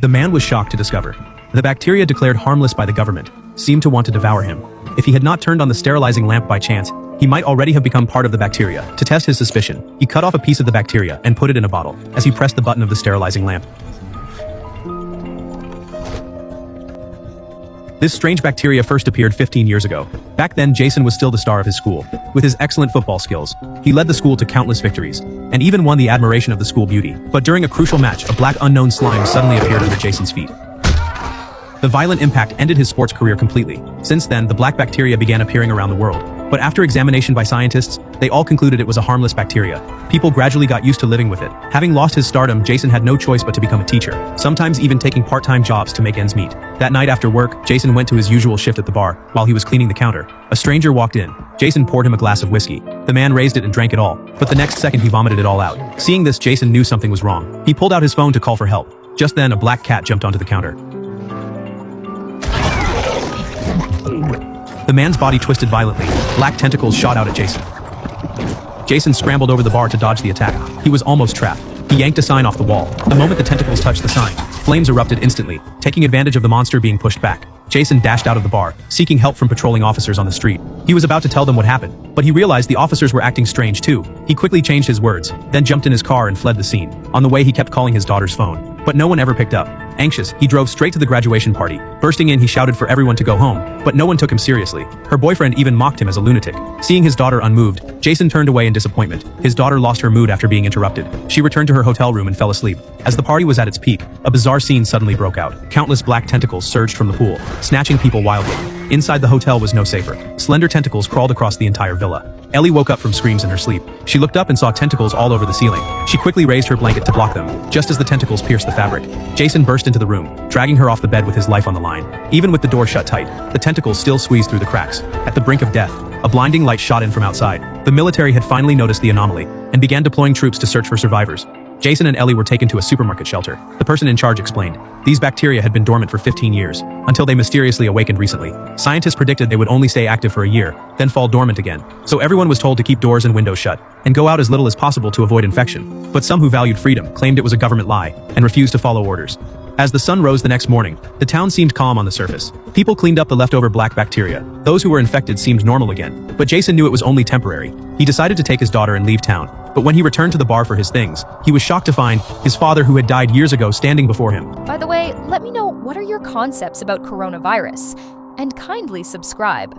The man was shocked to discover the bacteria declared harmless by the government seemed to want to devour him. If he had not turned on the sterilizing lamp by chance, he might already have become part of the bacteria. To test his suspicion, he cut off a piece of the bacteria and put it in a bottle as he pressed the button of the sterilizing lamp. This strange bacteria first appeared 15 years ago. Back then, Jason was still the star of his school. With his excellent football skills, he led the school to countless victories, and even won the admiration of the school beauty. But during a crucial match, a black unknown slime suddenly appeared under Jason's feet. The violent impact ended his sports career completely. Since then, the black bacteria began appearing around the world. But after examination by scientists, they all concluded it was a harmless bacteria. People gradually got used to living with it. Having lost his stardom, Jason had no choice but to become a teacher, sometimes even taking part-time jobs to make ends meet. That night after work, Jason went to his usual shift at the bar. While he was cleaning the counter, a stranger walked in. Jason poured him a glass of whiskey. The man raised it and drank it all, but the next second he vomited it all out. Seeing this, Jason knew something was wrong. He pulled out his phone to call for help. Just then, a black cat jumped onto the counter. The man's body twisted violently. Black tentacles shot out at Jason. Jason scrambled over the bar to dodge the attack. He was almost trapped. He yanked a sign off the wall. The moment the tentacles touched the sign, flames erupted instantly. Taking advantage of the monster being pushed back, Jason dashed out of the bar, seeking help from patrolling officers on the street. He was about to tell them what happened, but he realized the officers were acting strange too. He quickly changed his words, then jumped in his car and fled the scene. On the way, he kept calling his daughter's phone, but no one ever picked up. Anxious, he drove straight to the graduation party. Bursting in, he shouted for everyone to go home, but no one took him seriously. Her boyfriend even mocked him as a lunatic. Seeing his daughter unmoved, Jason turned away in disappointment. His daughter lost her mood after being interrupted. She returned to her hotel room and fell asleep. As the party was at its peak, a bizarre scene suddenly broke out. Countless black tentacles surged from the pool, snatching people wildly. Inside the hotel was no safer. Slender tentacles crawled across the entire villa. Ellie woke up from screams in her sleep. She looked up and saw tentacles all over the ceiling. She quickly raised her blanket to block them, just as the tentacles pierced the fabric. Jason burst into the room, dragging her off the bed with his life on the line. Even with the door shut tight, the tentacles still squeezed through the cracks. At the brink of death, a blinding light shot in from outside. The military had finally noticed the anomaly and began deploying troops to search for survivors. Jason and Ellie were taken to a supermarket shelter. The person in charge explained, these bacteria had been dormant for 15 years, until they mysteriously awakened recently. Scientists predicted they would only stay active for a year, then fall dormant again. So everyone was told to keep doors and windows shut, and go out as little as possible to avoid infection. But some who valued freedom claimed it was a government lie, and refused to follow orders. As the sun rose the next morning, the town seemed calm on the surface. People cleaned up the leftover black bacteria. Those who were infected seemed normal again. But Jason knew it was only temporary. He decided to take his daughter and leave town. But when he returned to the bar for his things, he was shocked to find his father, who had died years ago, standing before him. By the way, let me know, what are your concepts about coronavirus? And kindly subscribe.